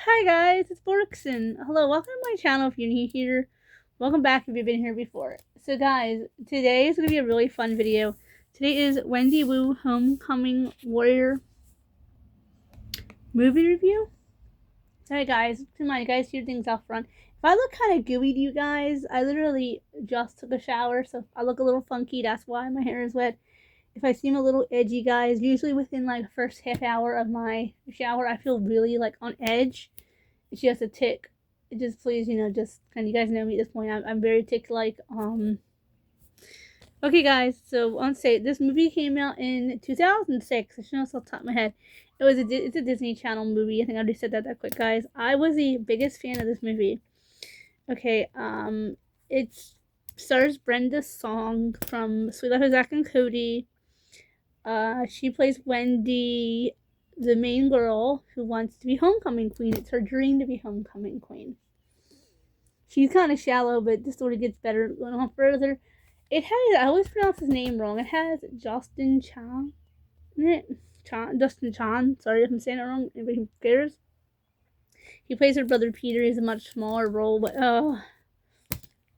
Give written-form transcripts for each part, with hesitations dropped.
Hi guys, it's Borkson. Hello, welcome to my channel if you're new here. Welcome back if you've been here before. So guys, today is going to be a really fun video. Today is Wendy Wu Homecoming Warrior movie review. Sorry guys, to my guys hear things out front. If I look kind of gooey to you guys, I literally just took a shower, so if I look a little funky, that's why my hair is wet. If I seem a little edgy, guys, usually within like the first half hour of my shower, I feel really like on edge. It's just a tick. Just please, just kind of, you guys know me at this point. I'm very tick like. Okay, guys. So on say this movie came out in 2006. I should know off the top of my head. It's a Disney Channel movie. I think I already said that quick, guys. I was the biggest fan of this movie. Okay. It stars Brenda Song from Sweet Life of Zack and Cody. She plays Wendy, the main girl who wants to be homecoming queen. It's her dream to be homecoming queen. She's kind of shallow, but the story gets better going on further. It has, I always pronounce his name wrong. It has Justin Chan in it. Justin Chan. Sorry if I'm saying it wrong. Anybody who cares. He plays her brother Peter. He's a much smaller role, but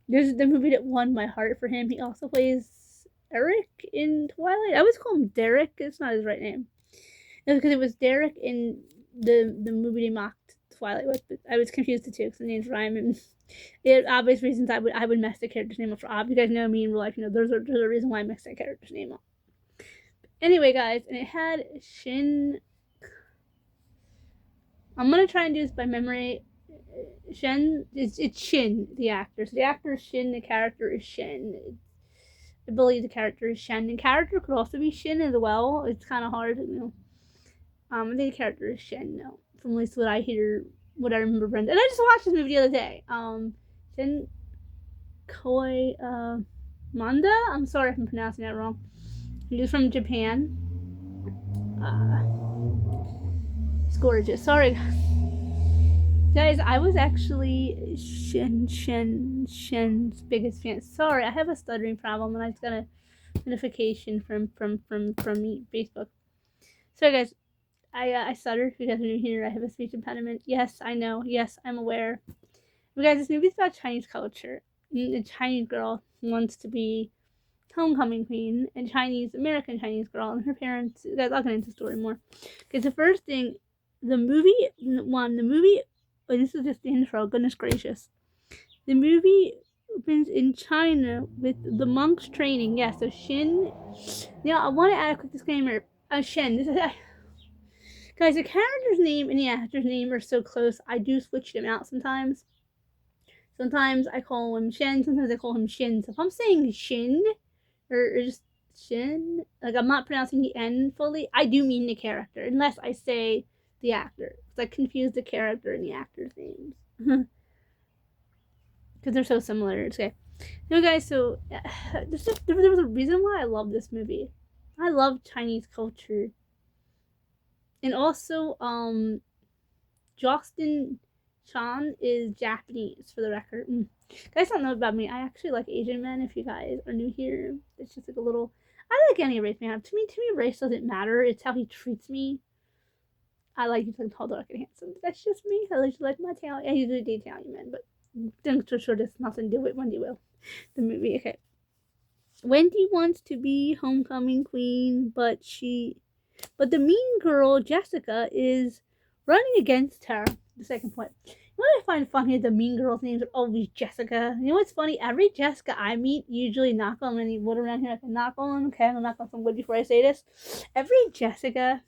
this is the movie that won my heart for him. He also plays Eric in Twilight. I always call him Derek. It's not his right name. It was because it was Derek in the movie they mocked Twilight with. But I was confused the two because the names rhyme, and it obvious reasons I would mess the character's name up for obvious. You guys know me in real life. There's a reason why I messed that character's name up. Anyway, guys, and it had Shin. I'm gonna try and do this by memory. Shin, it's Shin, the actor. So the actor is Shin, the character is Shin. I believe the character is Shen. The character could also be Shin as well. It's kind of hard, I think the character is Shen, no. From at least what I hear, what I remember Brenda. And I just watched this movie the other day. Shin Koi Manda? I'm sorry if I'm pronouncing that wrong. He's from Japan. It's gorgeous. Sorry. Guys, I was actually Shen's biggest fan. Sorry, I have a stuttering problem and I just got a notification from Facebook. Sorry guys, I stutter. If you guys are new here, I have a speech impediment. Yes, I know. Yes, I'm aware. But guys, this movie's about Chinese culture. A Chinese girl wants to be homecoming queen, and American Chinese girl, and her parents. Guys, I'll get into the story more. Because the first thing, the movie. Oh, this is just the intro. Goodness gracious, the movie opens in China with the monks training. Yeah, so Shin. Now I want to add a quick disclaimer. Shen. This is. Guys, the character's name and the actor's name are so close, I do switch them out sometimes. Sometimes I call him Shen, sometimes I call him Shin. So if I'm saying Shin, or just Shin, like I'm not pronouncing the N fully, I do mean the character, unless I say the actor. Because I confuse the character and the actor's names. Because they're so similar. It's okay. Guys, so there was a reason why I love this movie. I love Chinese culture. And also, Justin Chan is Japanese, for the record. Guys don't know about me. I actually like Asian men. If you guys are new here, it's just like a little. I like any race man. To me, race doesn't matter. It's how he treats me. I like you tall, dark, and handsome. That's just me. I like my Italian. I usually date Italian men, but don't for sure this nothing to do with Wendy Wu, the movie. Okay. Wendy wants to be homecoming queen, but the mean girl, Jessica, is running against her. The second point. You know what I find funny is the mean girls' names are always Jessica. You know what's funny? Every Jessica I meet, usually knock on any wood around here I can knock on. Okay, I'm gonna knock on some wood before I say this. Every Jessica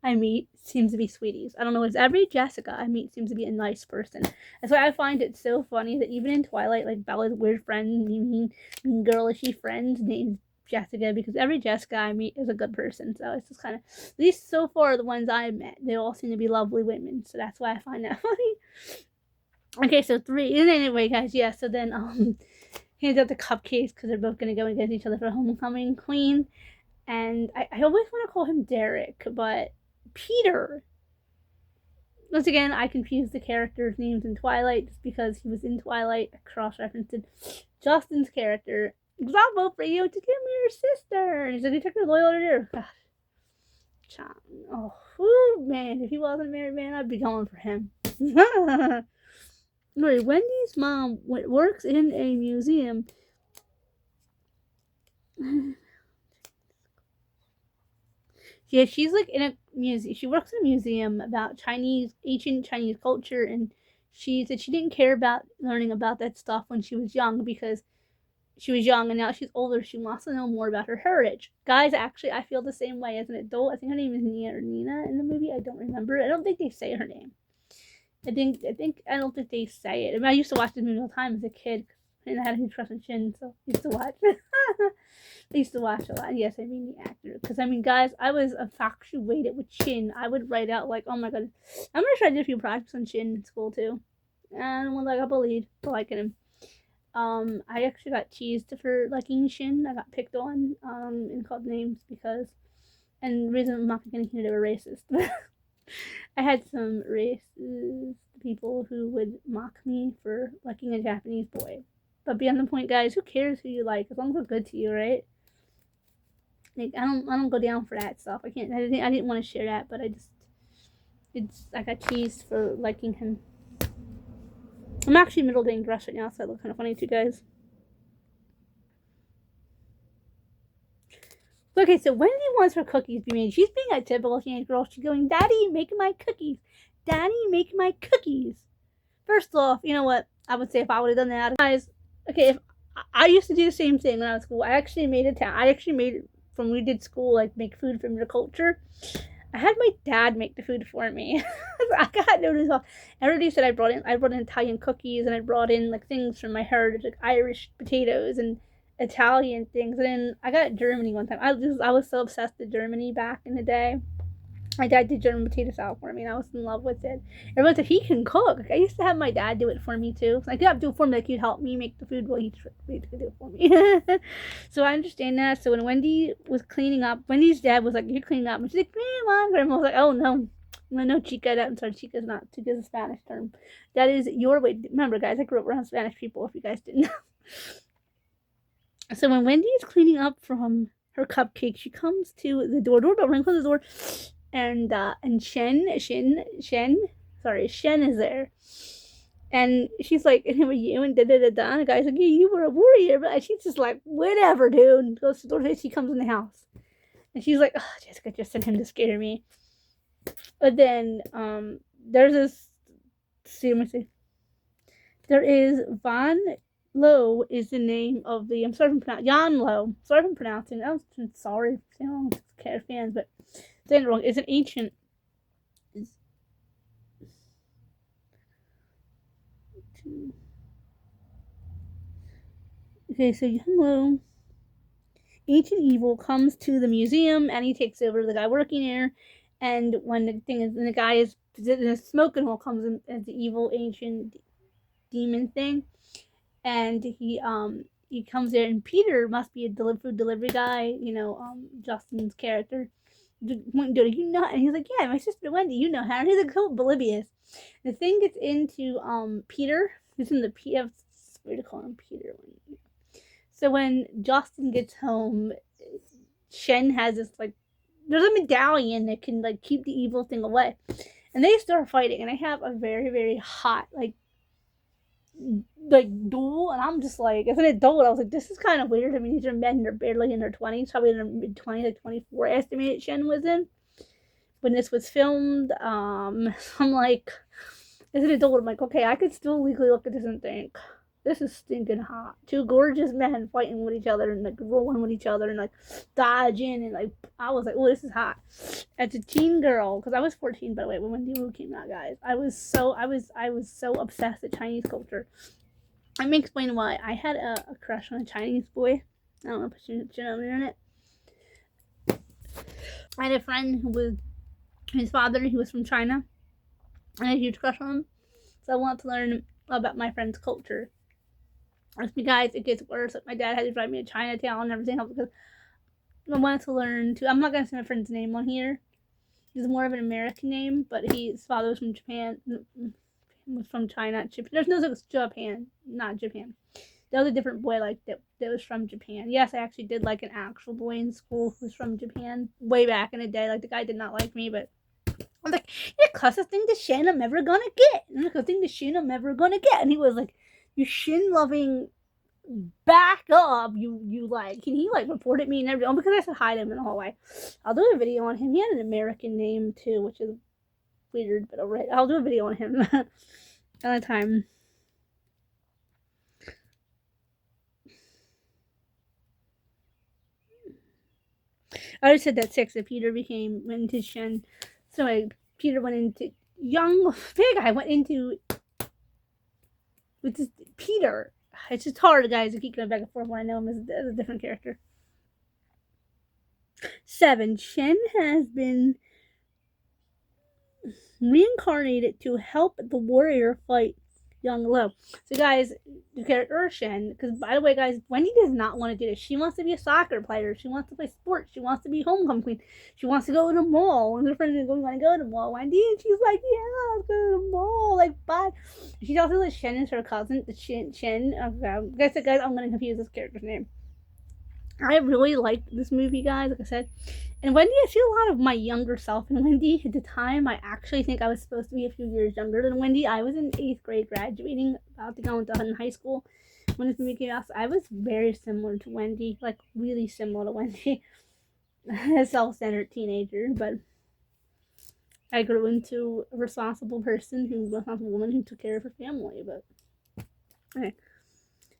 I meet seems to be sweeties. I don't know, it's every Jessica I meet seems to be a nice person. That's why I find it so funny that even in Twilight, like Bella's weird friend, mean girlishy friend named Jessica, because every Jessica I meet is a good person. So it's just kind of, at least so far the ones I've met, they all seem to be lovely women. So that's why I find that funny. Okay, so 3. And anyway, guys, yeah. So then hands out the cupcakes because they're both gonna go against each other for homecoming queen. And I always want to call him Derek, but Peter. Once again, I confused the characters' names in Twilight just because he was in Twilight. I cross-referenced Justin's character. Because I'll vote for you to give me your sister. And he's like, you took her loyal to her. God. Chan. Oh, man. If he wasn't a married man, I'd be going for him. Wait, Wendy's mom works in a museum. Yeah, she's like in a museum. She works in a museum about ancient Chinese culture, and she said she didn't care about learning about that stuff when she was young because she was young, and now she's older. She wants to know more about her heritage. Guys, actually, I feel the same way as an adult. I think her name is Nia or Nina in the movie. I don't remember. I don't think they say her name. I don't think they say it. I mean, I used to watch this movie all the time as a kid, and I had a huge crush on Shin, so I used to watch. I used to watch a lot. Yes, I mean the actor. Because I mean, guys, I was infatuated with Shin. I would write out like, oh my god, I'm gonna try to do a few projects on Shin in school too, and when I got bullied for liking him. I actually got teased for liking Shin. I got picked on and called names because, and the reason I'm not getting here, they were racist. I had some racist people who would mock me for liking a Japanese boy. But beyond the point, guys, who cares who you like as long as they're good to you, right? Like I don't go down for that stuff. I didn't want to share that, but I got teased for liking him. I'm actually middle day dressed right now, so I look kind of funny too, guys. Okay, so Wendy wants her cookies to be made. She's being a typical teenage girl. She's going, Daddy, make my cookies. Daddy, make my cookies. First off, you know what? I would say if I would have done that, guys. Okay, if I used to do the same thing when I was in school. I actually made it from when we did school, like make food from your culture. I had my dad make the food for me. I got noticed. Everybody said I brought in Italian cookies, and I brought in like things from my heritage, like Irish potatoes and Italian things. And then I got Germany one time. I was so obsessed with Germany back in the day. My dad did German potato salad for me, and I was in love with it. Everyone said he can cook. I used to have my dad do it for me too. So I could have to do it for me, like he'd help me make the food while he'd do it for me. So I understand that. So when Wendy was cleaning up, Wendy's dad was like, "You're cleaning up," and she's like, Grandma was like, "Oh no." No, chica. I'm sorry, chica's not. Chica's a Spanish term. That is your way. Remember, guys, I grew up around Spanish people. If you guys didn't know. So when Wendy is cleaning up from her cupcake, she comes to the doorbell rings on the door, and Shen is there, and she's like, "And who are you?" And And the guy's like, "Yeah, you were a warrior," but she's just like, "Whatever, dude." And goes to the door. She comes in the house, and she's like, "Oh, Jessica just sent him to scare me." But then there's this. See, let me see. There is Van Lo is the name of the. I'm sorry for pronouncing Jan Lo. Sorry for pronouncing. I'm sorry. I don't care fans, but saying it wrong. It's an ancient. Okay, so Jan Lo, ancient evil, comes to the museum and he takes over the guy working there. And when the guy is in a smoking hole, comes in as the evil ancient demon thing, and he comes there, and Peter must be a food delivery guy, Justin's character. You know, and he's like, yeah, my sister Wendy, you know her. And he's like so oblivious. The thing gets into Peter. He's in the PF. It's weird to call him Peter. So when Justin gets home, Shen has this like, there's a medallion that can like keep the evil thing away, and they start fighting, and they have a very very hot like duel, and I'm just like, as an adult, I was like, this is kind of weird. I mean, these are men, they're barely in their 20s, probably in their mid-20s, like 24, I estimated Shen was in when this was filmed. I'm like, as an adult, I'm like, okay, I could still legally look at this and think, this is stinking hot. Two gorgeous men fighting with each other and like rolling with each other and like dodging, and like I was like, oh, this is hot. As a teen girl, because I was 14 by the way when Wendy Wu came out, guys, I was so obsessed with Chinese culture. Let me explain why. I had a crush on a Chinese boy. I don't know if I should on the internet. I had a friend who was his father. He was from China. I had a huge crush on him, so I wanted to learn about my friend's culture. With me, guys, it gets worse. Like, my dad had to drive me to Chinatown and everything because I wanted to learn to. I'm not gonna say my friend's name on here. He's more of an American name, but his father was from Japan. Was from China. There's no such Japan, not Japan. There was a different boy like that was from Japan. Yes, I actually did like an actual boy in school who was from Japan way back in the day. Like the guy did not like me, but I'm like, you're the closest thing to Shin I'm ever gonna get. And the closest thing to Shin I'm ever gonna get. And he was like, you Shin loving back up. You like, and he like reported me and everything because I said hi to him in the hallway. I'll do a video on him. He had an American name too, which is weird, but alright. I'll do a video on him another time. I already said that 6 that Peter went into Shen. So Peter went into young big guy went into with this Peter. It's just hard, guys, to keep going back and forth when I know him as a different character. 7. Shen has been reincarnated to help the warrior fight Young Lo. So, guys, the character Shen, because by the way, guys, Wendy does not want to do this. She wants to be a soccer player. She wants to play sports. She wants to be homecoming queen. She wants to go to the mall. And her friends are going, want to go to the mall, Wendy. And she's like, yeah, let's go to the mall. Like, bye. She also says Shen is her cousin. Shen. Guys, I'm going to confuse this character's name. I really liked this movie, guys, like I said. And Wendy, I see a lot of my younger self in Wendy. At the time, I actually think I was supposed to be a few years younger than Wendy. I was in 8th grade graduating, about to go into high school when this movie came out. So I was very similar to Wendy, like really similar to Wendy. A self-centered teenager, but I grew into a responsible woman who took care of her family. But okay.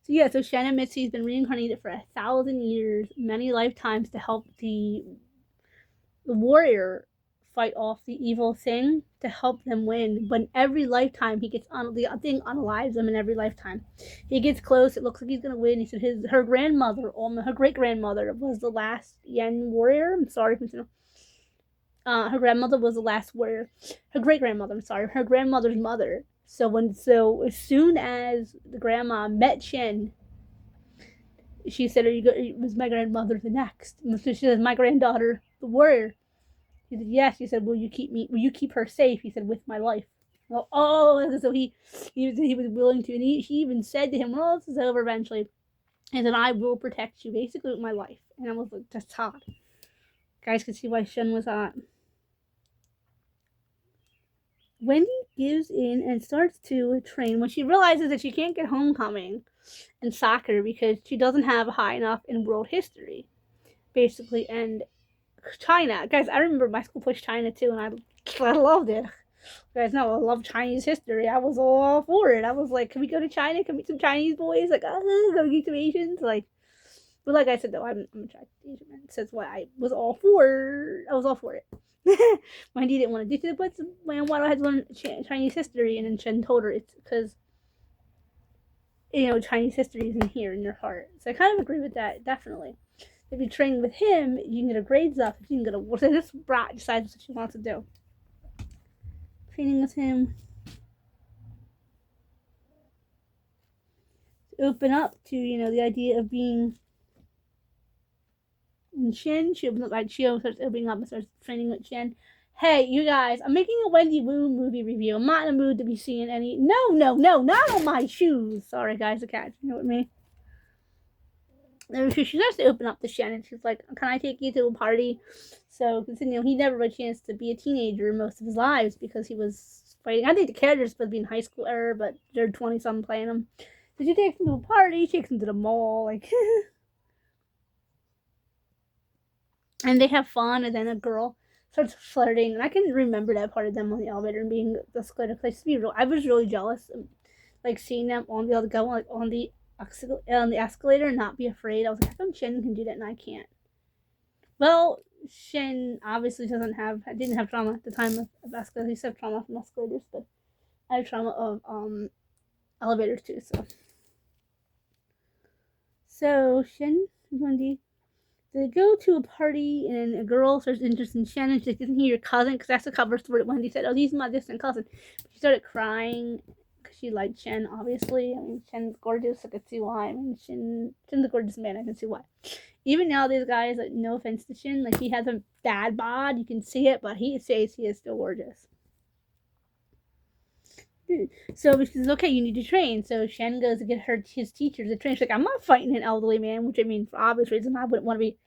So yeah, so Shen admits he's been reincarnated for 1,000 years, many lifetimes, to help the warrior fight off the evil thing, to help them win. But in every lifetime, he gets on the thing unalives him in every lifetime. He gets close. It looks like he's gonna win. He said her grandmother, her great grandmother, was the last Yen warrior. I'm sorry, her grandmother was the last warrior. Her great grandmother. I'm sorry, her grandmother's mother. So as soon as the grandma met Shen, she said, was my grandmother the next? And so she said, my granddaughter, the warrior. He said, yes. She said, will you keep her safe? He said, with my life. Well, so he was willing to, and he even said to him, well, this is over eventually. And then I will protect you, basically, with my life. And I was like, that's hot. Guys could see why Shen was hot. Wendy gives in and starts to train when she realizes that she can't get homecoming and soccer because she doesn't have high enough in world history, basically. And China, guys, I remember my school pushed China too, and I loved it. You guys know I love Chinese history. I was all for it. I was like, can we go to China? Can we meet some Chinese boys? Like, go meet some Asians. Like, but like I said though, I'm attracted to Asian men. So that's why I was all for it. Wendy didn't want to do it, but why do I have to learn Chinese history? And then Shen told her it's because, Chinese history is in here in your heart. So I kind of agree with that, definitely. If you train with him, you can get her grades up. If you can get a, so this brat decides what she wants to do. Training with him. To open up to, the idea of being in Shen. She starts opening up and starts training with Shen. Hey, you guys, I'm making a Wendy Wu movie review. I'm not in the mood to be seeing any. No, not on my shoes. Sorry, guys, the cat. You know what I mean? She starts to open up to Shen, and she's like, "Can I take you to a party?" So, he never had a chance to be a teenager most of his lives because he was fighting. I think the character's supposed to be in high school era, but they're 20-something playing him. So she takes him to a party. She takes him to the mall, like. And they have fun, and then a girl starts flirting, and I can remember that part of them on the elevator and being the escalator. I was really jealous, like seeing them on the other go, like on the escalator, and not be afraid. I was like, how come Shen can do that and I can't? Well, Shen obviously didn't have trauma at the time of escalators. He said trauma from escalators, but I have trauma of elevators too. So Shen and Wendy. They go to a party, and a girl starts interested in Shannon. She's like, isn't he your cousin? Because that's the cover story that Wendy said, oh, he's my distant cousin. She started crying because she liked Shen, obviously. I mean, Shen's gorgeous. I could see why. I mean, Shen's a gorgeous man. I can see why. Even now, these guys, like, no offense to Shen, like, he has a dad bod. You can see it, but he says he is still gorgeous. So she says, okay, you need to train. So Shen goes to get his teacher to train. She's like, I'm not fighting an elderly man, which I mean, for obvious reasons, I wouldn't want to be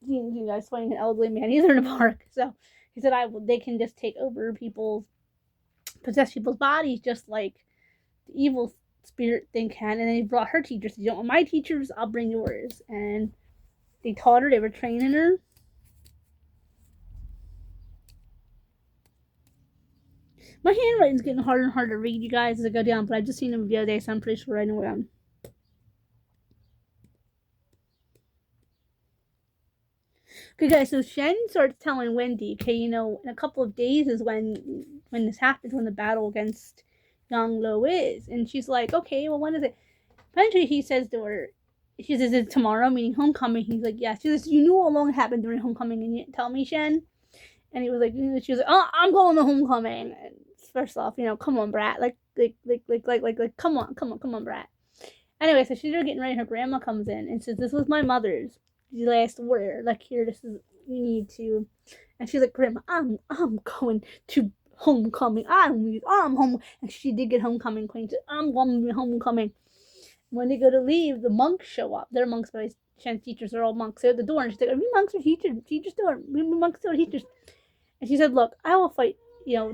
you guys fighting an elderly man either in a park. So He said, they can just take over possess people's bodies, just like the evil spirit thing can. And then he brought her teachers. You don't want my teachers, I'll bring yours. And they taught her, they were training her. My handwriting's getting harder and harder to read, you guys, as I go down, but I've just seen them the other day, so I'm pretty sure I know where I'm. Okay, guys, so Shen starts telling Wendy, okay, in a couple of days is when this happens, when the battle against Yang Lo is. And she's like, okay, well, when is it? Eventually, he says to her, she says, it's tomorrow, meaning homecoming. He's like, yes. She says, you knew all along it happened during homecoming, and you didn't tell me, Shen? And he was like, she was like, oh, I'm going to homecoming. And first off, come on, brat. Like, come on, brat. Anyway, so she's getting ready. Her grandma comes in and says, this was my mother's last word. Like, here, this is, you need to. And she's like, Grandma, I'm going to homecoming. I'm home. And she did get homecoming queen. She said, I'm going to be homecoming. When they go to leave, the monks show up. They're monks, but Shen's teachers are all monks. They're at the door, and she's like, are we monks or teachers? Teachers don't. We monks or teachers? And she said, look, I will fight,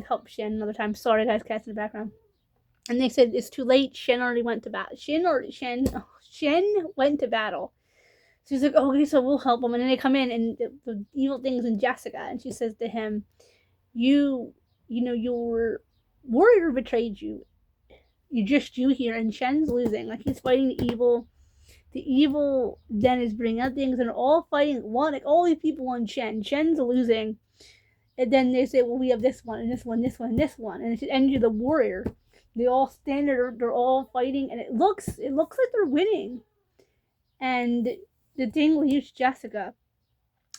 help Shen another time. Sorry, guys, cats in the background. And they said, it's too late. Shen already went to battle. Shen went to battle. So he's like, oh, okay, so we'll help him. And then they come in, and the evil thing's in Jessica. And she says to him, your warrior betrayed you. You here. And Shen's losing. Like, he's fighting the evil. The evil then is bringing out things, and they're all fighting one. Like, all these people on Shen. Shen's losing. And then they say, well, we have this one, and this one, this one, and this one. And it's the energy of the warrior. They all stand there, they're all fighting, and it looks like they're winning. And the thing leaves Jessica.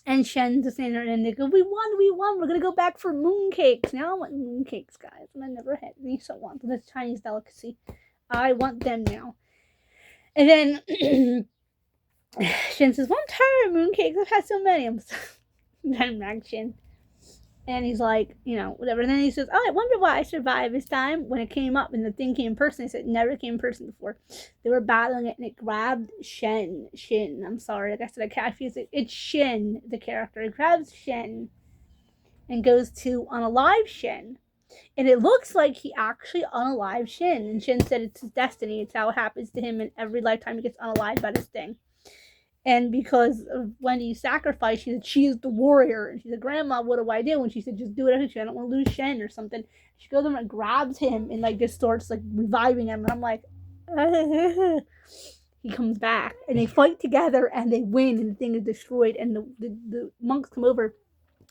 And Shen's standing there, and they go, we won, we're gonna go back for mooncakes. Now I want mooncakes, guys, and I never had these, so I want them. That's a Chinese delicacy. I want them now. And then Shen says, well, I'm tired of mooncakes, I've had so many. I'm not Shen. And he's like, whatever. And then he says, oh, I wonder why I survived this time. When it came up and the thing came in person, he said it never came in person before. They were battling it, and it grabbed Shin. I'm sorry. Like I said, I can't feel it. It's Shin, the character. It grabs Shin and goes to unalive Shin. And it looks like he actually unalived Shin. And Shin said it's his destiny. It's how it happens to him in every lifetime he gets unalived by this thing. And because of Wendy's sacrifice, she said she is the warrior. And she said, Grandma, what do I do? And she said, just do it. I don't want to lose Shen or something. She goes over and grabs him and just starts reviving him. And I'm like, he comes back. And they fight together and they win. And the thing is destroyed. And the monks come over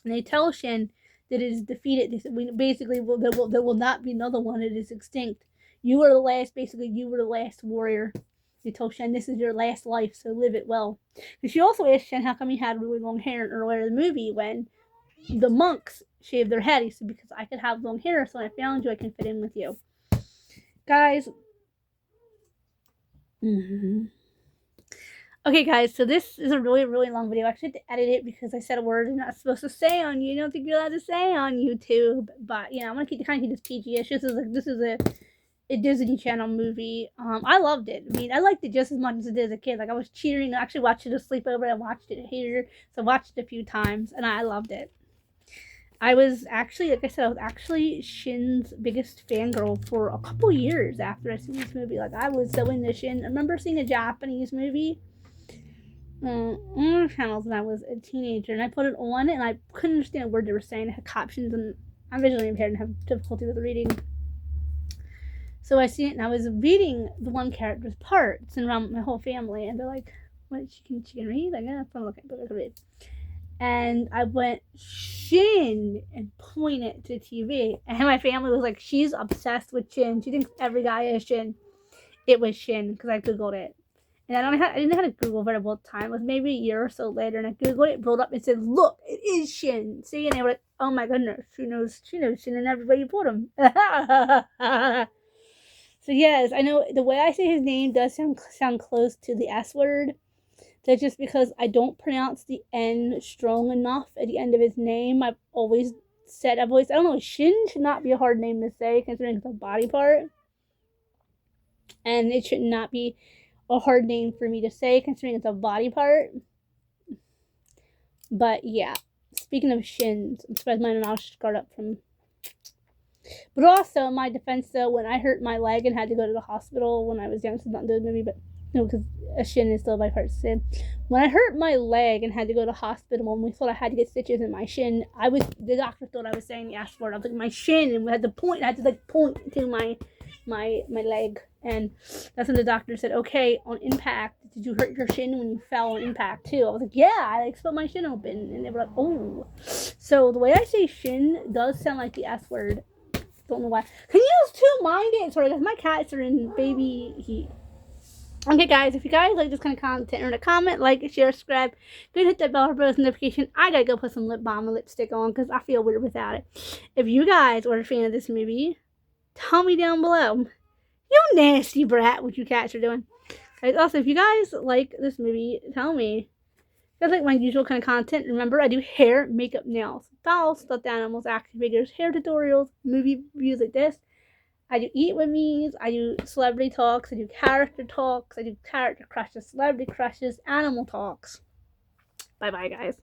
and they tell Shen that it is defeated. They said, there will not be another one. It is extinct. You were the last warrior. They told Shen, this is your last life, so live it well. And she also asked Shen how come he had really long hair earlier in the movie when the monks shaved their head. He said, because I could have long hair, so when I found you, I can fit in with you. Guys. Okay, guys, so this is a really, really long video. I actually had to edit it because I said a word I'm not supposed to say on you. I don't think you're allowed to say on YouTube. But, I'm going to keep this PG-ish. This is a Disney Channel movie. I loved it. I mean, I liked it just as much as I did as a kid. I was cheering. I actually watched it at sleepover. I watched it here, so I watched it a few times, and I loved it. I was actually, like I said, I was actually Shin's biggest fangirl for a couple years after I seen this movie. I was so into Shin. I remember seeing a Japanese movie on channels when I was a teenager, and I put it on, and I couldn't understand a word they were saying. It had captions, and I'm visually impaired and have difficulty with reading. So I see it, and I was reading the one character's parts and around my whole family, and they're like, "What? She can read? Like, yeah, I'm looking, but I can read." And I went Shin and pointed to TV, and my family was like, "She's obsessed with Shin. She thinks every guy is Shin." It was Shin because I googled it, and I didn't know how to Google very well at the time. It was maybe a year or so later, and I googled it, rolled up, and said, "Look, it is Shin." See, and they were like, "Oh my goodness, she knows Shin, and everybody put him." So yes, I know the way I say his name does sound close to the S word. That's just because I don't pronounce the N strong enough at the end of his name. I don't know, Shin should not be a hard name to say considering it's a body part. And it should not be a hard name for me to say considering it's a body part. But yeah. speaking of shins, I'm surprised my mouth scarred up from. But also, in my defense, though, when I hurt my leg and had to go to the hospital when I was young, so not the movie, but no, because a shin is still by part sin. When I hurt my leg and had to go to the hospital, and we thought I had to get stitches in my shin, the doctor thought I was saying the S word. I was like my shin, and we had to point. I had to like point to my leg, and that's when the doctor said, "Okay, on impact, did you hurt your shin when you fell on impact too?" I was like, "Yeah, I like split my shin open," and they were like, "Oh." So the way I say shin does sound like the S word. Don't know why. Can you just two mind it? Sorry, guys, my cats are in baby heat. Okay, guys, if you guys like this kind of content, or a comment, like, share, subscribe, go and hit that bell for post notification. I gotta go put some lip balm and lipstick on because I feel weird without it. If you guys are a fan of this movie, tell me down below. You nasty brat, what you cats are doing. Guys, also, if you guys like this movie, tell me. If you guys like my usual kind of content, remember I do hair, makeup, nails, dolls, stuffed animals, action figures, hair tutorials, movie reviews like this. I do eat with me's, I do celebrity talks, I do character talks, I do character crushes, celebrity crushes, animal talks. Bye bye, guys.